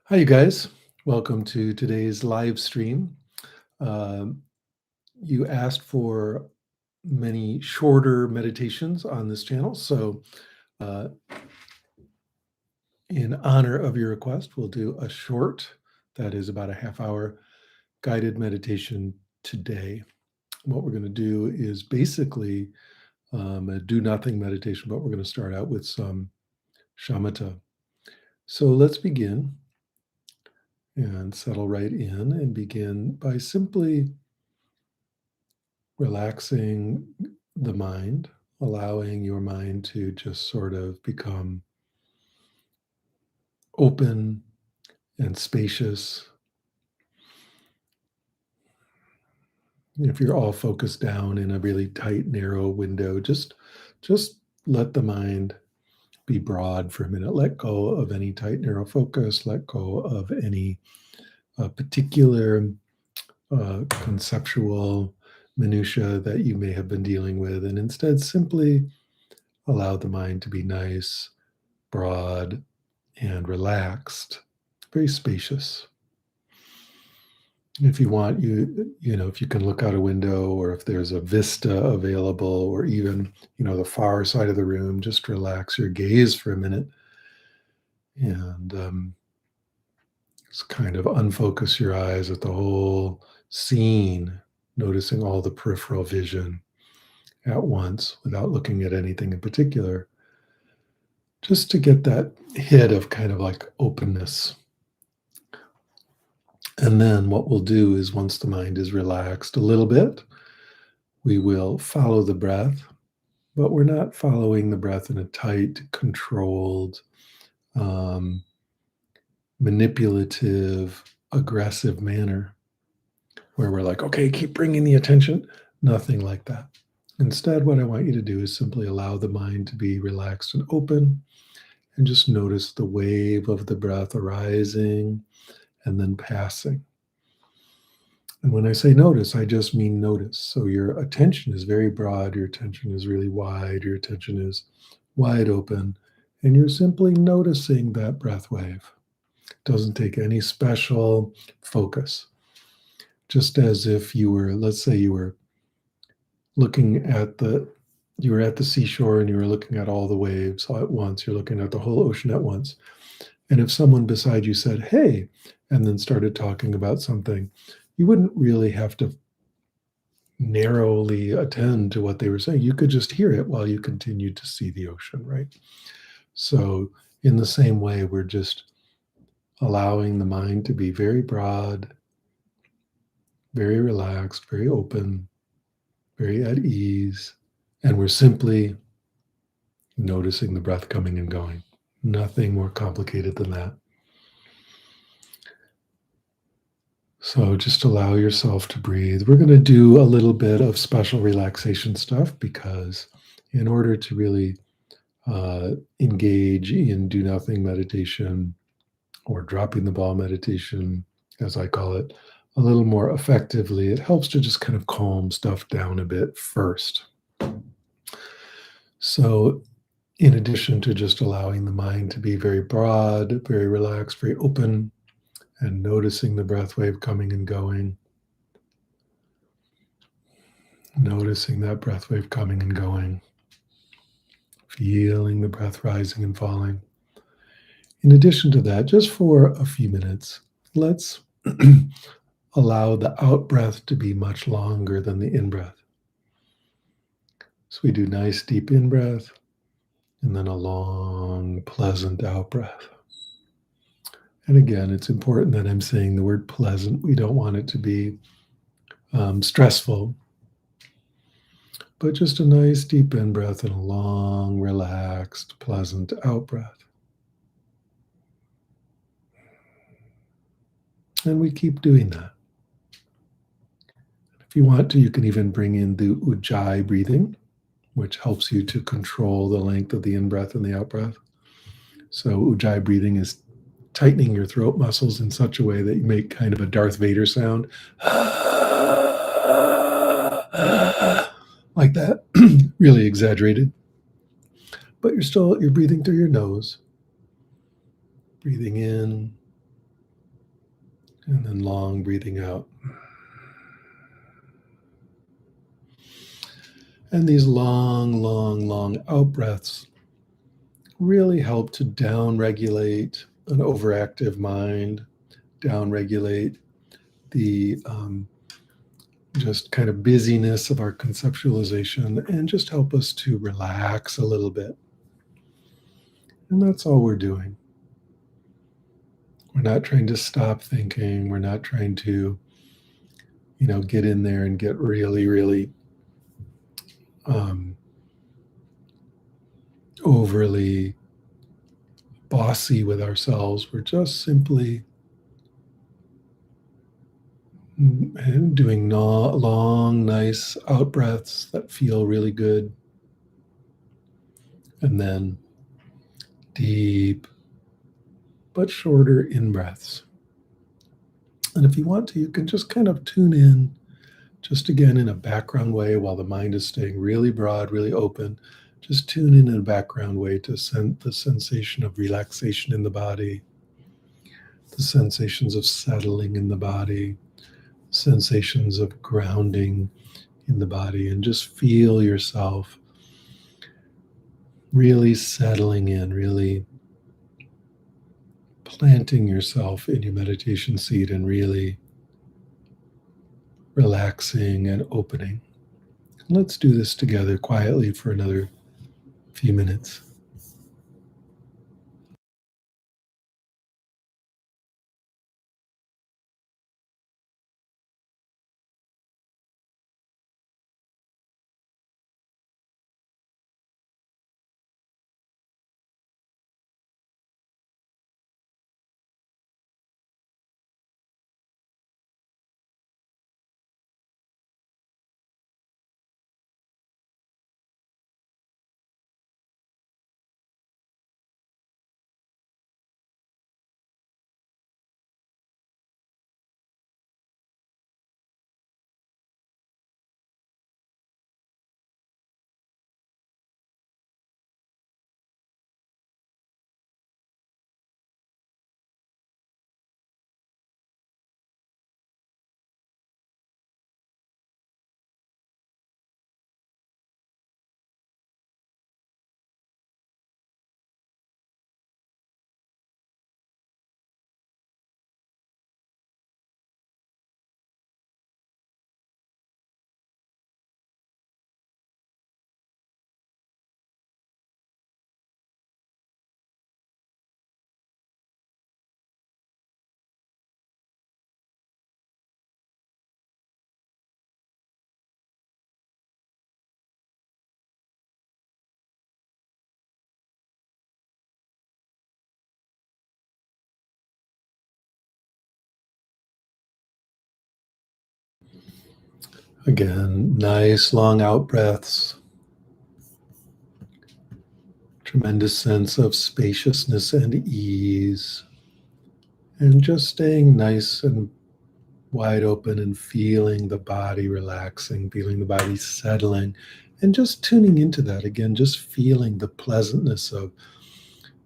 Hi, you guys. Welcome to today's live stream. Um, you asked for many shorter meditations on this channel. So, uh, in honor of your request, we'll do a short, that is about a half hour guided meditation today. What we're going to do is basically a do nothing meditation, but we're going to start out with some shamatha. So, let's begin and settle right in and begin by simply relaxing the mind, allowing your mind to just sort of become open and spacious. If you're all focused down in a really tight, narrow window, just let the mind be broad for a minute. Let go of any tight, narrow focus. Let go of any particular conceptual minutia that you may have been dealing with, and instead simply allow the mind to be nice, broad, and relaxed, very spacious. If you want, if you can look out a window, or if there's a vista available, or even, the far side of the room, just relax your gaze for a minute and just kind of unfocus your eyes at the whole scene, noticing all the peripheral vision at once without looking at anything in particular, just to get that hit of kind of like openness. And then what we'll do is, once the mind is relaxed a little bit, we will follow the breath, but we're not following the breath in a tight, controlled, um, manipulative, aggressive manner where we're like, okay, keep bringing the attention. Nothing like that. Instead, what I want you to do is simply allow the mind to be relaxed and open, and just notice the wave of the breath arising and then passing. And when I say notice, I just mean notice. So your attention is very broad, your attention is really wide, your attention is wide open, and you're simply noticing that breath wave. It doesn't take any special focus. Just as if you were, let's say you were you were at the seashore and you were looking at all the waves all at once, you're looking at the whole ocean at once. And if someone beside you said, hey, and then started talking about something, you wouldn't really have to narrowly attend to what they were saying. You could just hear it while you continued to see the ocean, right? So, in the same way, we're just allowing the mind to be very broad, very relaxed, very open, very at ease. And we're simply noticing the breath coming and going. Nothing more complicated than that. So just allow yourself to breathe. We're going to do a little bit of special relaxation stuff, because in order to really engage in do nothing meditation, or dropping the ball meditation, as I call it, a little more effectively, it helps to just kind of calm stuff down a bit first. So in addition to just allowing the mind to be very broad, very relaxed, very open, and noticing the breath wave coming and going, noticing that breath wave coming and going, feeling the breath rising and falling. In addition to that, just for a few minutes, let's allow the out breath to be much longer than the in breath. So we do nice deep in breath, and then a long, pleasant out breath. And again, it's important that I'm saying the word pleasant. We don't want it to be stressful, but just a nice deep in breath and a long, relaxed, pleasant out breath. And we keep doing that. If you want to, you can even bring in the Ujjayi breathing, which helps you to control the length of the in breath and the out breath. So Ujjayi breathing is tightening your throat muscles in such a way that you make kind of a Darth Vader sound. Like that, really exaggerated. But you're breathing through your nose, breathing in And then long breathing out. And these long, long, long out breaths really help to down-regulate an overactive mind, down-regulate the just kind of busyness of our conceptualization, and just help us to relax a little bit. And that's all we're doing. We're not trying to stop thinking. We're not trying to, get in there and get really, really overly bossy with ourselves. We're just simply doing long, nice out breaths that feel really good. And then deep but shorter in breaths. And if you want to, you can just kind of tune in, just again in a background way while the mind is staying really broad, really open. Just tune in a background way to the sensation of relaxation in the body, the sensations of settling in the body, sensations of grounding in the body, and just feel yourself really settling in, really planting yourself in your meditation seat and really relaxing and opening. Let's do this together quietly for another few minutes. Again, nice long out breaths, tremendous sense of spaciousness and ease, and just staying nice and wide open and feeling the body relaxing, feeling the body settling, and just tuning into that again, just feeling the pleasantness of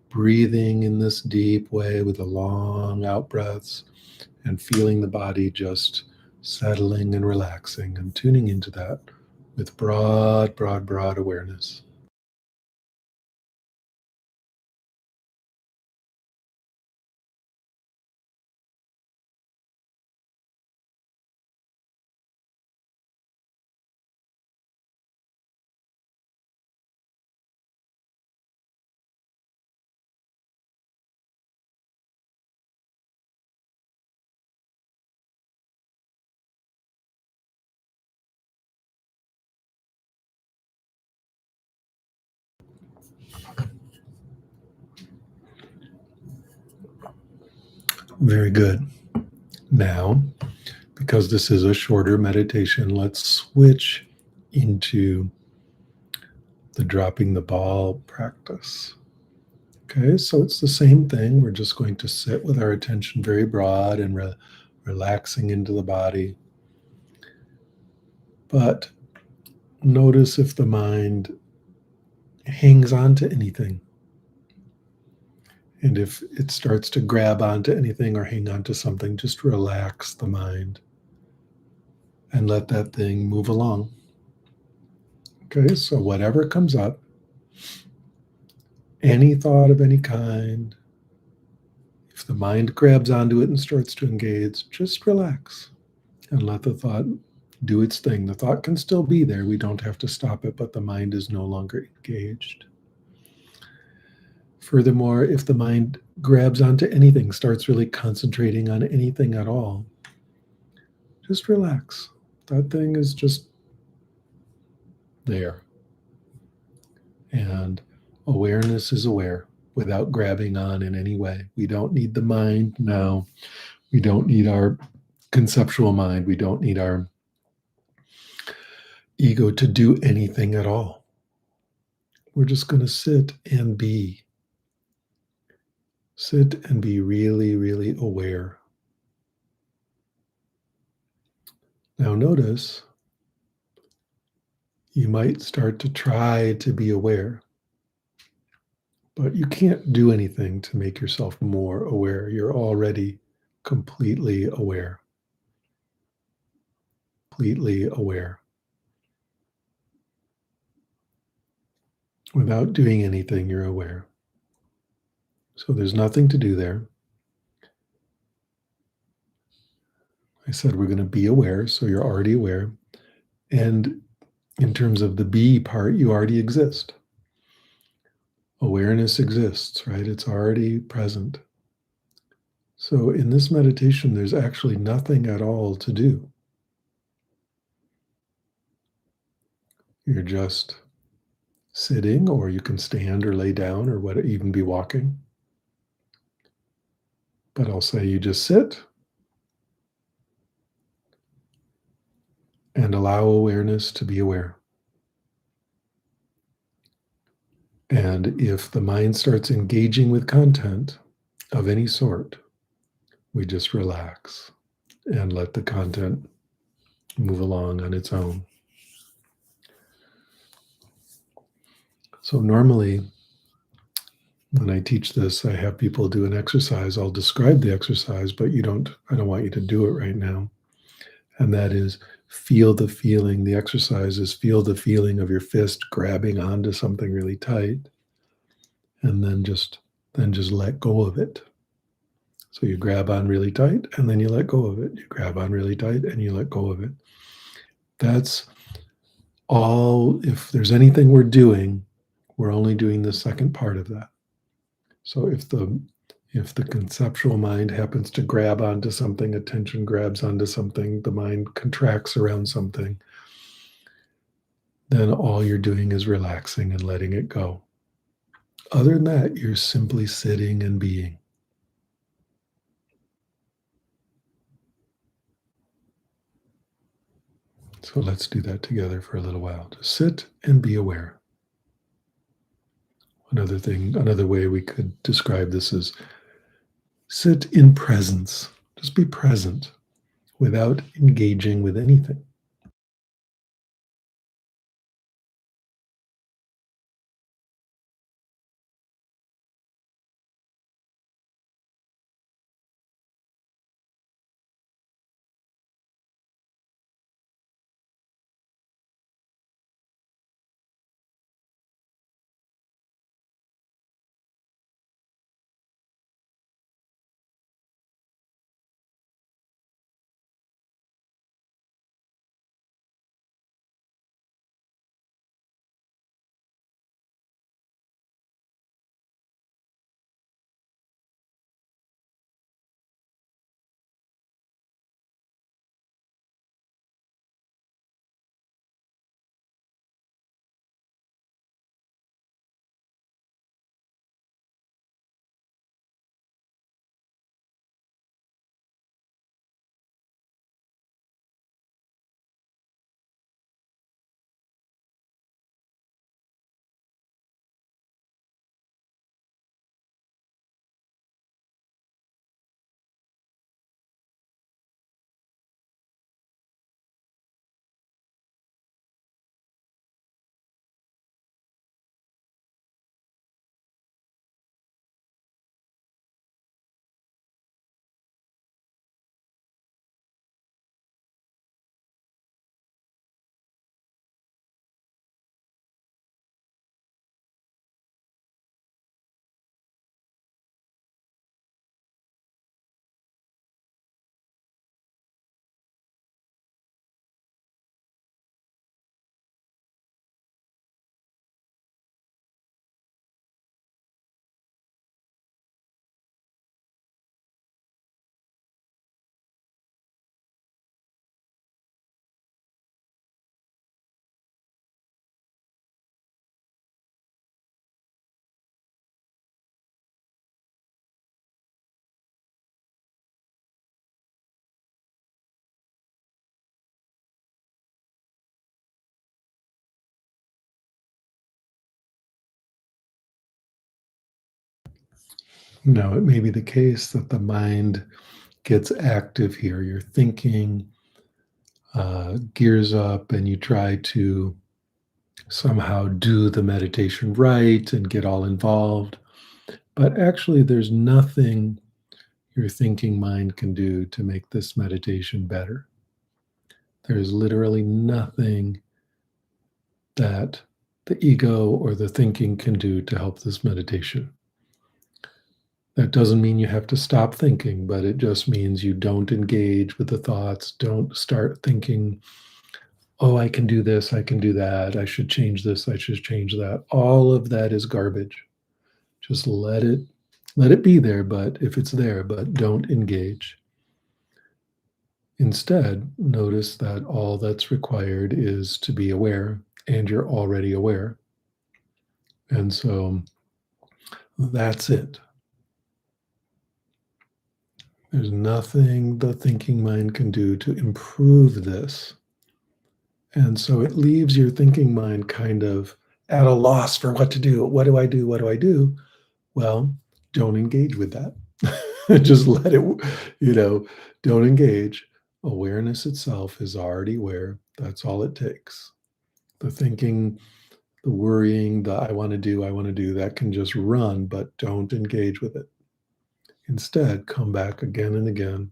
breathing in this deep way with the long out breaths and feeling the body just settling and relaxing and tuning into that with broad, broad, broad awareness. Very good. Now, because this is a shorter meditation, let's switch into the dropping the ball practice. Okay, so it's the same thing. We're just going to sit with our attention very broad and relaxing into the body. But notice if the mind hangs on to anything. And if it starts to grab onto anything or hang onto something, just relax the mind and let that thing move along. Okay, so whatever comes up, any thought of any kind, if the mind grabs onto it and starts to engage, just relax and let the thought do its thing. The thought can still be there. We don't have to stop it, but the mind is no longer engaged. Furthermore, if the mind grabs onto anything, starts really concentrating on anything at all, just relax. That thing is just there. And awareness is aware without grabbing on in any way. We don't need the mind now. We don't need our conceptual mind. We don't need our ego to do anything at all. We're just going to sit and be. Sit and be really, really aware. Now, notice you might start to try to be aware, but you can't do anything to make yourself more aware. You're already completely aware. Completely aware. Without doing anything, you're aware. So there's nothing to do there. I said we're going to be aware, so you're already aware. And in terms of the be part, you already exist. Awareness exists, right? It's already present. So in this meditation, there's actually nothing at all to do. You're just sitting, or you can stand or lay down or what, even be walking. But I'll say you just sit and allow awareness to be aware. And if the mind starts engaging with content of any sort, we just relax and let the content move along on its own. So normally, when I teach this, I have people do an exercise. I'll describe the exercise, but I don't want you to do it right now. And that is feel the feeling. The exercise is feel the feeling of your fist grabbing onto something really tight, and then just let go of it. So you grab on really tight and then you let go of it. You grab on really tight and you let go of it. That's all. If there's anything we're doing, we're only doing the second part of that. So if the conceptual mind happens to grab onto something, attention grabs onto something, the mind contracts around something, then all you're doing is relaxing and letting it go. Other than that, you're simply sitting and being. So let's do that together for a little while. Just sit and be aware. Another way we could describe this is sit in presence. Just be present without engaging with anything. Now, it may be the case that the mind gets active here. Your thinking gears up and you try to somehow do the meditation right and get all involved. But actually, there's nothing your thinking mind can do to make this meditation better. There's literally nothing that the ego or the thinking can do to help this meditation. That doesn't mean you have to stop thinking, but it just means you don't engage with the thoughts. Don't start thinking, oh, I can do this, I can do that, I should change this, I should change that. All of that is garbage. Just let it be there, but if it's there, but don't engage. Instead, notice that all that's required is to be aware, and you're already aware. And so that's it. There's nothing the thinking mind can do to improve this. And so it leaves your thinking mind kind of at a loss for what to do. What do I do? What do I do? Well, don't engage with that. Just let it, don't engage. Awareness itself is already aware. That's all it takes. The thinking, the worrying, the I want to do, that can just run, but don't engage with it. Instead, come back again and again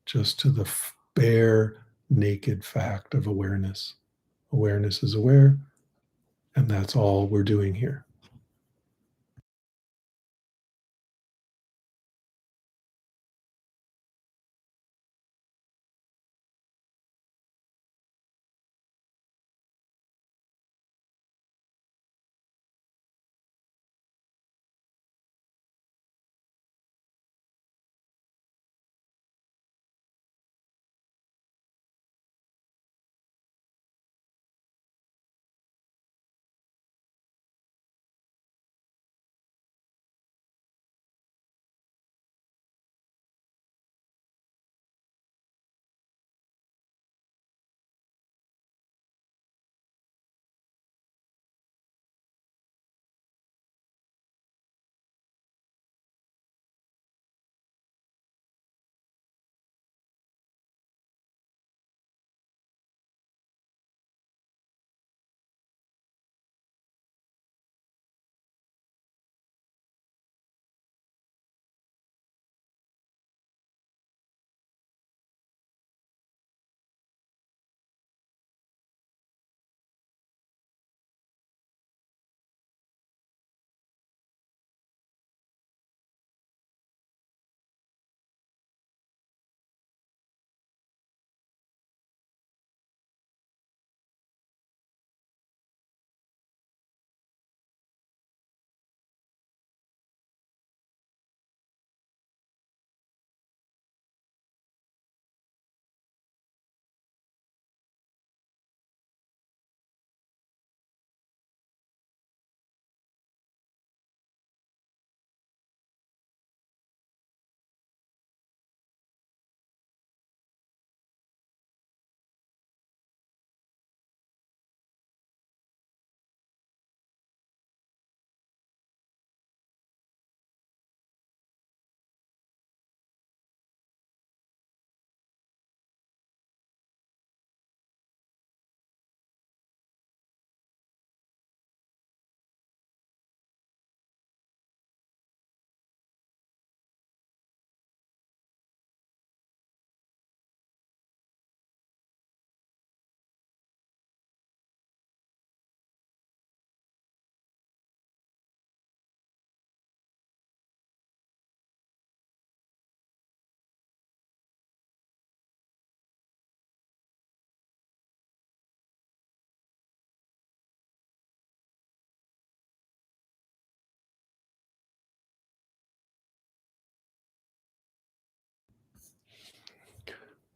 just to the bare, naked fact of awareness. Awareness is aware, and that's all we're doing here.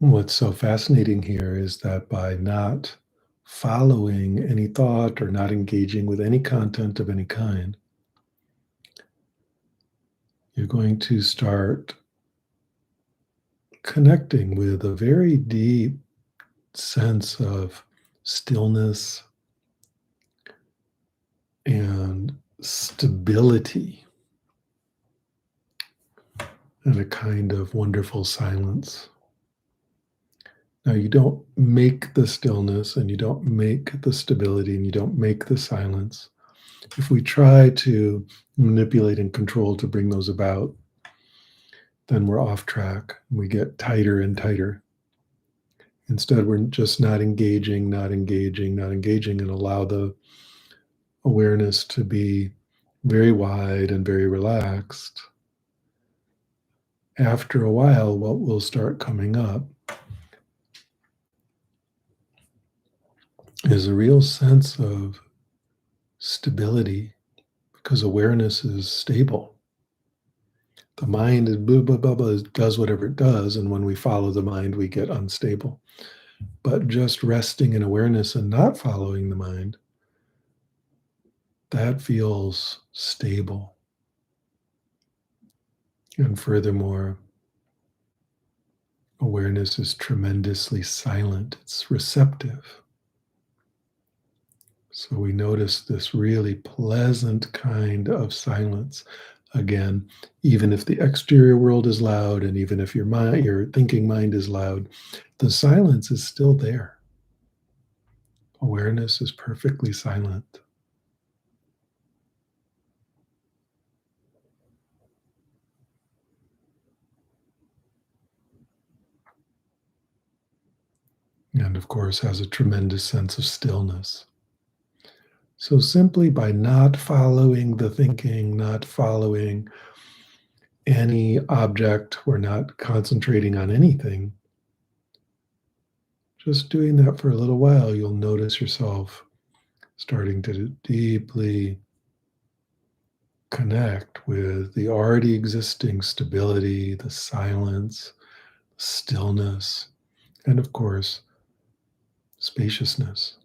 What's so fascinating here is that by not following any thought or not engaging with any content of any kind, you're going to start connecting with a very deep sense of stillness and stability. and a kind of wonderful silence. Now, you don't make the stillness and you don't make the stability and you don't make the silence. If we try to manipulate and control to bring those about, then we're off track. We get tighter and tighter. Instead, we're just not engaging, not engaging, not engaging, and allow the awareness to be very wide and very relaxed. After a while, what will start coming up is a real sense of stability because awareness is stable. The mind is blah, blah, blah, blah, does whatever it does. And when we follow the mind, we get unstable. But just resting in awareness and not following the mind, that feels stable. And furthermore, awareness is tremendously silent. It's receptive. So we notice this really pleasant kind of silence. Again, even if the exterior world is loud, and even if your thinking mind is loud, the silence is still there. Awareness is perfectly silent. And of course, has a tremendous sense of stillness. So simply by not following the thinking, not following any object, we're not concentrating on anything. Just doing that for a little while, you'll notice yourself starting to deeply connect with the already existing stability, the silence, stillness, and of course, spaciousness.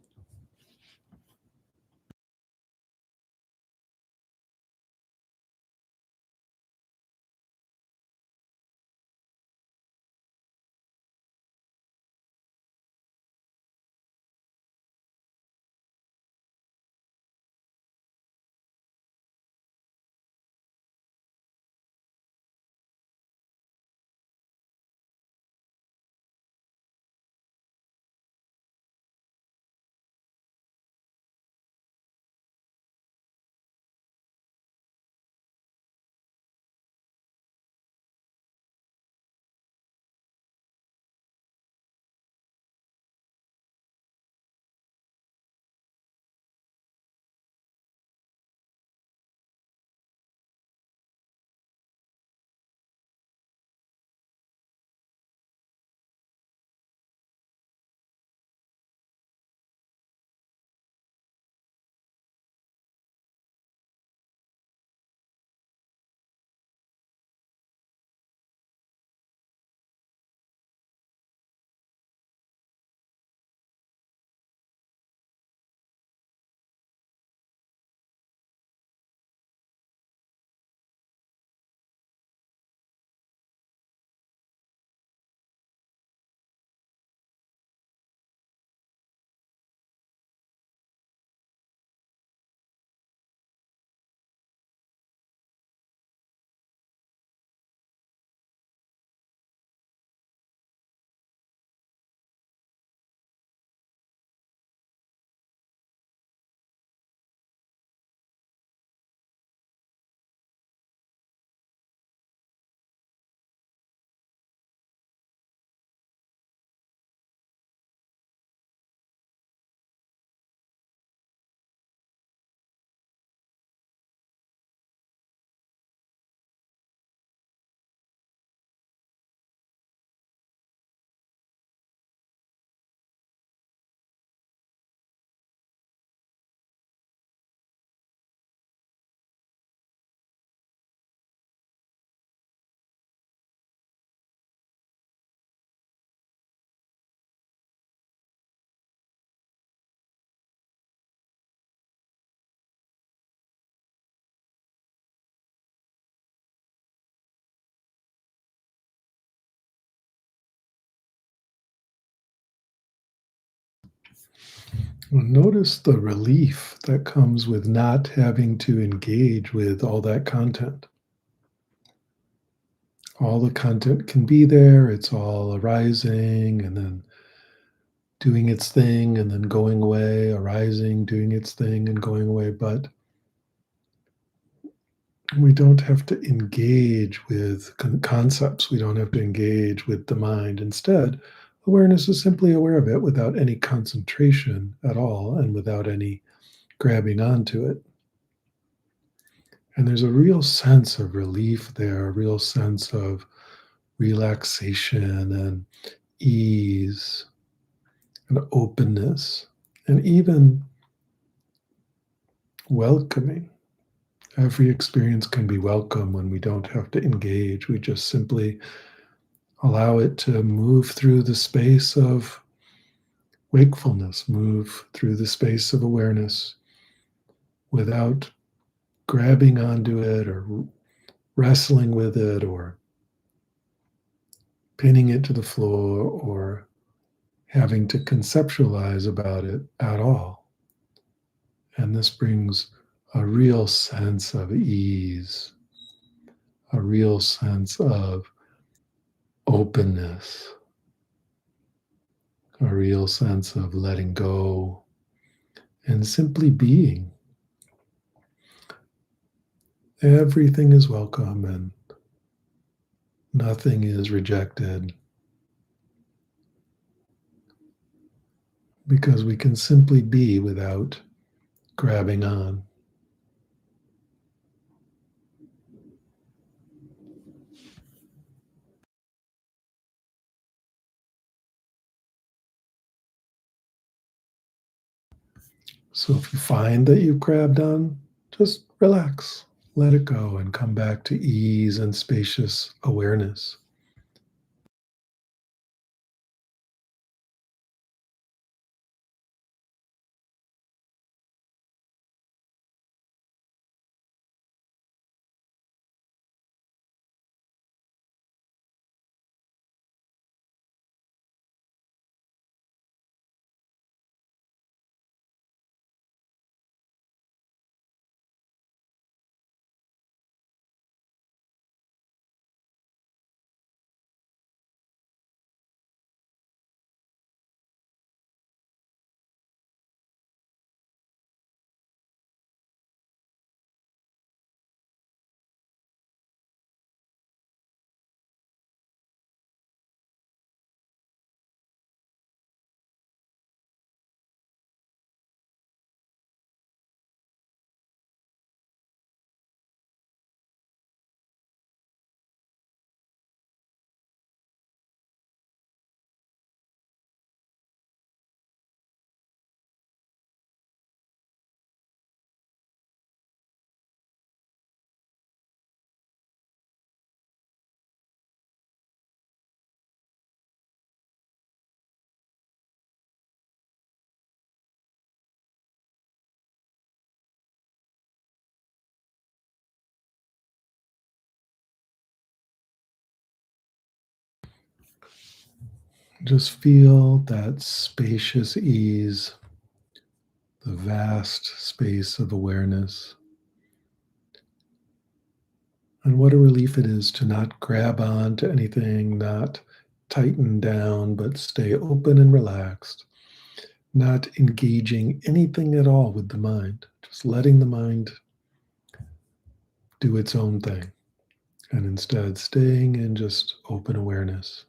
Notice the relief that comes with not having to engage with all that content. All the content can be there. It's all arising and then doing its thing and then going away, arising, doing its thing and going away. But we don't have to engage with concepts. We don't have to engage with the mind. Instead, awareness is simply aware of it without any concentration at all and without any grabbing onto it. And there's a real sense of relief there, a real sense of relaxation and ease and openness and even welcoming. Every experience can be welcome when we don't have to engage. We just simply allow it to move through the space of wakefulness, move through the space of awareness without grabbing onto it or wrestling with it or pinning it to the floor or having to conceptualize about it at all. And this brings a real sense of ease, a real sense of openness, a real sense of letting go and simply being. Everything is welcome and nothing is rejected because we can simply be without grabbing on. So if you find that you've grabbed on, just relax, let it go, and come back to ease and spacious awareness. Just feel that spacious ease, the vast space of awareness. And what a relief it is to not grab on to anything, not tighten down, but stay open and relaxed, not engaging anything at all with the mind, just letting the mind do its own thing, and instead staying in just open awareness.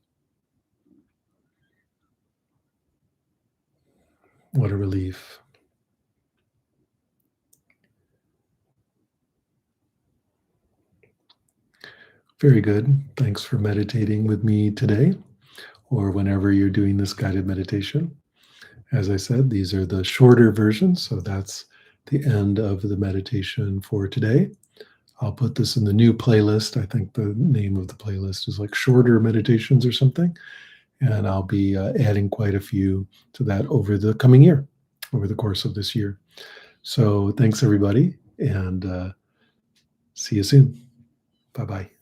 What a relief. Very good. Thanks for meditating with me today, or whenever you're doing this guided meditation. As I said, these are the shorter versions, so that's the end of the meditation for today. I'll put this in the new playlist. I think the name of the playlist is like shorter meditations or something. And I'll be adding quite a few to that over the coming year, over the course of this year. So thanks, everybody, and see you soon. Bye-bye.